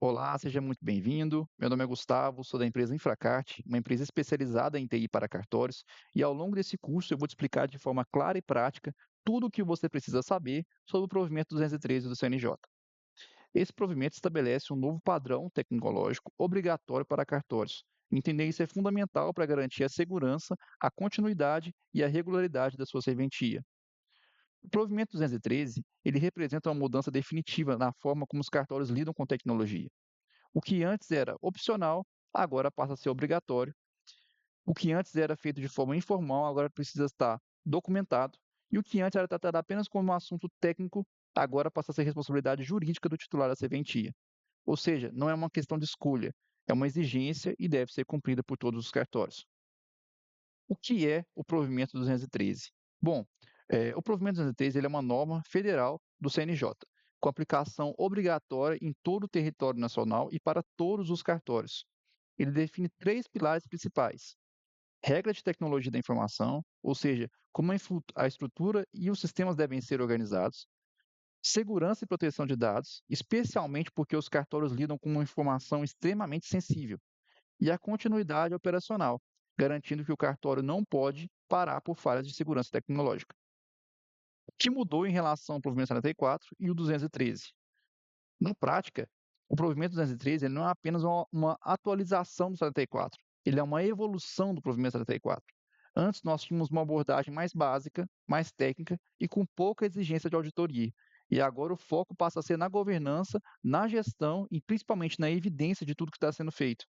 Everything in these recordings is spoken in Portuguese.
Olá, seja muito bem-vindo. Meu nome é Gustavo, sou da empresa Infracart, uma empresa especializada em TI para cartórios, e ao longo desse curso eu vou te explicar de forma clara e prática tudo o que você precisa saber sobre o provimento 213 do CNJ. Esse provimento estabelece um novo padrão tecnológico obrigatório para cartórios. Entender isso é fundamental para garantir a segurança, a continuidade e a regularidade da sua serventia. O provimento 213, ele representa uma mudança definitiva na forma como os cartórios lidam com tecnologia. O que antes era opcional, agora passa a ser obrigatório. O que antes era feito de forma informal, agora precisa estar documentado. E o que antes era tratado apenas como um assunto técnico, agora passa a ser responsabilidade jurídica do titular da serventia. Ou seja, não é uma questão de escolha, é uma exigência e deve ser cumprida por todos os cartórios. O que é o provimento 213? Bom, o provimento 213 ele é uma norma federal do CNJ, com aplicação obrigatória em todo o território nacional e para todos os cartórios. Ele define três pilares principais: regra de tecnologia da informação, ou seja, como a estrutura e os sistemas devem ser organizados; segurança e proteção de dados, especialmente porque os cartórios lidam com uma informação extremamente sensível; e a continuidade operacional, garantindo que o cartório não pode parar por falhas de segurança tecnológica. O que mudou em relação ao provimento 74 e o 213? Na prática, o provimento 213 ele não é apenas uma atualização do 74, ele é uma evolução do provimento 74. Antes, nós tínhamos uma abordagem mais básica, mais técnica e com pouca exigência de auditoria. E agora o foco passa a ser na governança, na gestão e principalmente na evidência de tudo que está sendo feito.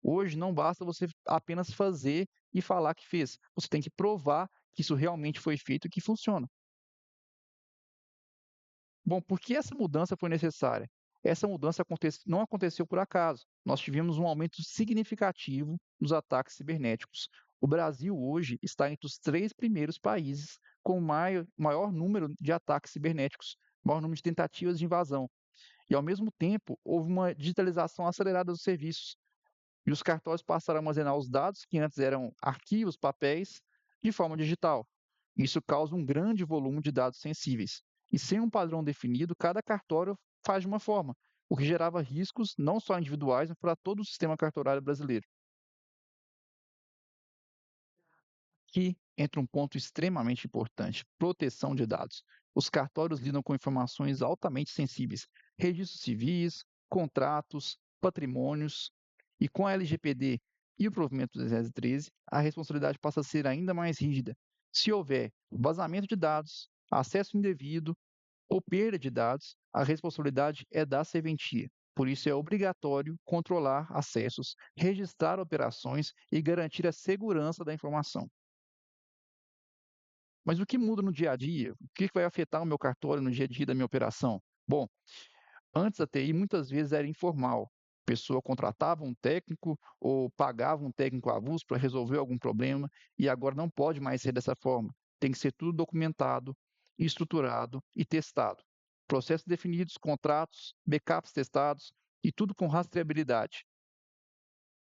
Hoje não basta você apenas fazer e falar que fez. Você tem que provar que isso realmente foi feito e que funciona. Bom, por que essa mudança foi necessária? Essa mudança não aconteceu por acaso. Nós tivemos um aumento significativo nos ataques cibernéticos. O Brasil hoje está entre os três primeiros países com o maior número de ataques cibernéticos, maior número de tentativas de invasão. E, ao mesmo tempo, houve uma digitalização acelerada dos serviços. E os cartórios passaram a armazenar os dados, que antes eram arquivos, papéis, de forma digital. Isso causa um grande volume de dados sensíveis. E sem um padrão definido, cada cartório faz de uma forma, o que gerava riscos não só individuais, mas para todo o sistema cartorário brasileiro. Aqui entra um ponto extremamente importante: proteção de dados. Os cartórios lidam com informações altamente sensíveis, registros civis, contratos, patrimônios, e com a LGPD e o provimento 213, a responsabilidade passa a ser ainda mais rígida. Se houver vazamento de dados, acesso indevido ou perda de dados, a responsabilidade é da serventia. Por isso é obrigatório controlar acessos, registrar operações e garantir a segurança da informação. Mas o que muda no dia a dia? O que vai afetar o meu cartório no dia a dia da minha operação? Bom, antes a TI muitas vezes era informal. A pessoa contratava um técnico ou pagava um técnico avulso para resolver algum problema, e agora não pode mais ser dessa forma. Tem que ser tudo documentado, estruturado e testado. Processos definidos, contratos, backups testados e tudo com rastreabilidade.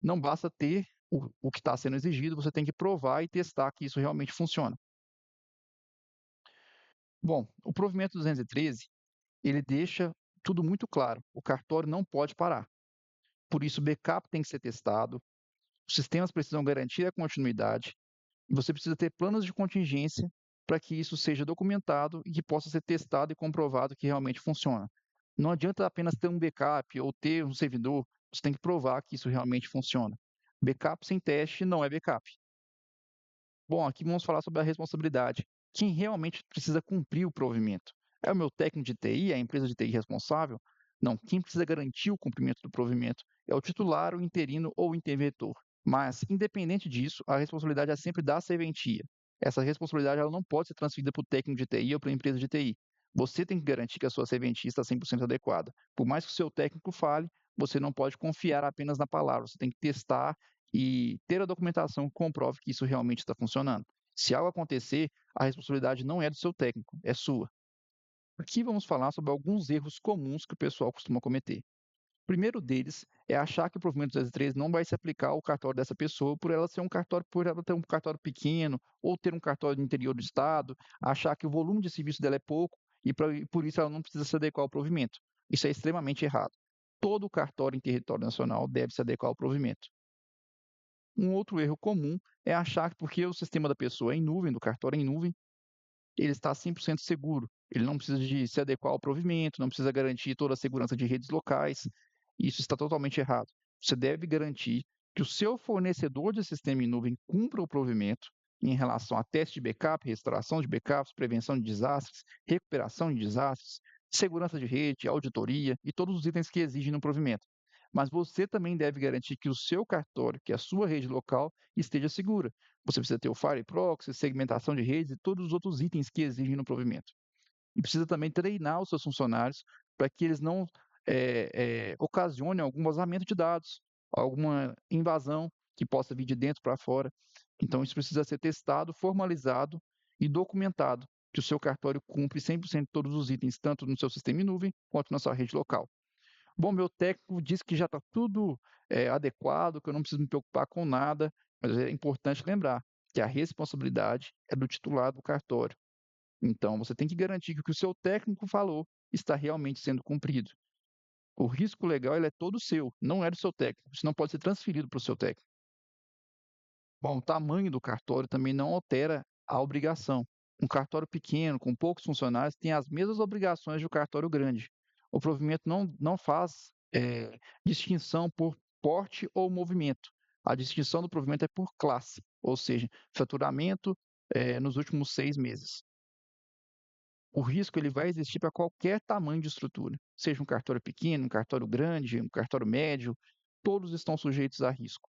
Não basta ter o que está sendo exigido, você tem que provar e testar que isso realmente funciona. Bom, o provimento 213, ele deixa tudo muito claro. O cartório não pode parar. Por isso, o backup tem que ser testado, os sistemas precisam garantir a continuidade, e você precisa ter planos de contingência para que isso seja documentado e que possa ser testado e comprovado que realmente funciona. Não adianta apenas ter um backup ou ter um servidor, você tem que provar que isso realmente funciona. Backup sem teste não é backup. Bom, aqui vamos falar sobre a responsabilidade. Quem realmente precisa cumprir o provimento? É o meu técnico de TI, a empresa de TI responsável? Não, quem precisa garantir o cumprimento do provimento é o titular, o interino ou o interventor. Mas, independente disso, a responsabilidade é sempre da serventia. Essa responsabilidade ela não pode ser transferida para o técnico de TI ou para a empresa de TI. Você tem que garantir que a sua serventia está 100% adequada. Por mais que o seu técnico fale, você não pode confiar apenas na palavra, você tem que testar e ter a documentação que comprove que isso realmente está funcionando. Se algo acontecer, a responsabilidade não é do seu técnico, é sua. Aqui vamos falar sobre alguns erros comuns que o pessoal costuma cometer. O primeiro deles é achar que o provimento 213 não vai se aplicar ao cartório dessa pessoa por ela ter um cartório pequeno ou ter um cartório no interior do estado, achar que o volume de serviço dela é pouco e por isso ela não precisa se adequar ao provimento. Isso é extremamente errado. todo cartório em território nacional deve se adequar ao provimento. Um outro erro comum é achar que porque o sistema da pessoa é em nuvem, do cartório é em nuvem, ele está 100% seguro. Ele não precisa de se adequar ao provimento, não precisa garantir toda a segurança de redes locais. Isso está totalmente errado. Você deve garantir que o seu fornecedor de sistema em nuvem cumpra o provimento em relação a teste de backup, restauração de backups, prevenção de desastres, recuperação de desastres, segurança de rede, auditoria e todos os itens que exigem no provimento. Mas você também deve garantir que o seu cartório, que é a sua rede local, esteja segura. Você precisa ter o Fire Proxy, segmentação de redes e todos os outros itens que exigem no provimento. E precisa também treinar os seus funcionários para que eles não ocasionem algum vazamento de dados, alguma invasão que possa vir de dentro para fora. Então, isso precisa ser testado, formalizado e documentado, que o seu cartório cumpre 100% todos os itens, tanto no seu sistema em nuvem quanto na sua rede local. Bom, meu técnico disse que já está tudo adequado, que eu não preciso me preocupar com nada, mas é importante lembrar que a responsabilidade é do titular do cartório. Então, você tem que garantir que o que o seu técnico falou está realmente sendo cumprido. O risco legal ele é todo seu, não é do seu técnico. Isso não pode ser transferido para o seu técnico. Bom, o tamanho do cartório também não altera a obrigação. Um cartório pequeno, com poucos funcionários, tem as mesmas obrigações de um cartório grande. O provimento não faz distinção por porte ou movimento. A distinção do provimento é por classe, ou seja, faturamento nos últimos 6 meses. O risco ele vai existir para qualquer tamanho de estrutura, seja um cartório pequeno, um cartório grande, um cartório médio, todos estão sujeitos a risco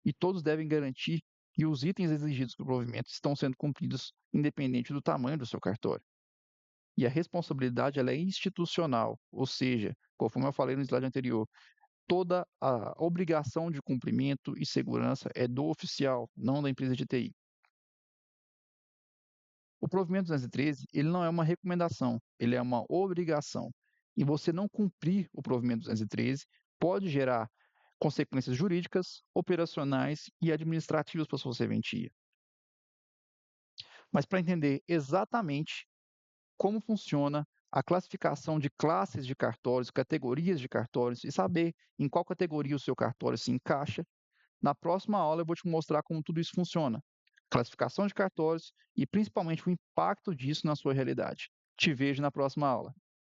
e todos devem garantir que os itens exigidos para o provimento estão sendo cumpridos, independente do tamanho do seu cartório. E a responsabilidade ela é institucional, ou seja, conforme eu falei no slide anterior, toda a obrigação de cumprimento e segurança é do oficial, não da empresa de TI. O provimento 213, ele não é uma recomendação, ele é uma obrigação. E você não cumprir o provimento 213 pode gerar consequências jurídicas, operacionais e administrativas para a sua serventia. Mas para entender exatamente como funciona a classificação de classes de cartórios, categorias de cartórios e saber em qual categoria o seu cartório se encaixa, na próxima aula eu vou te mostrar como tudo isso funciona. Classificação de cartórios e principalmente o impacto disso na sua realidade. Te vejo na próxima aula.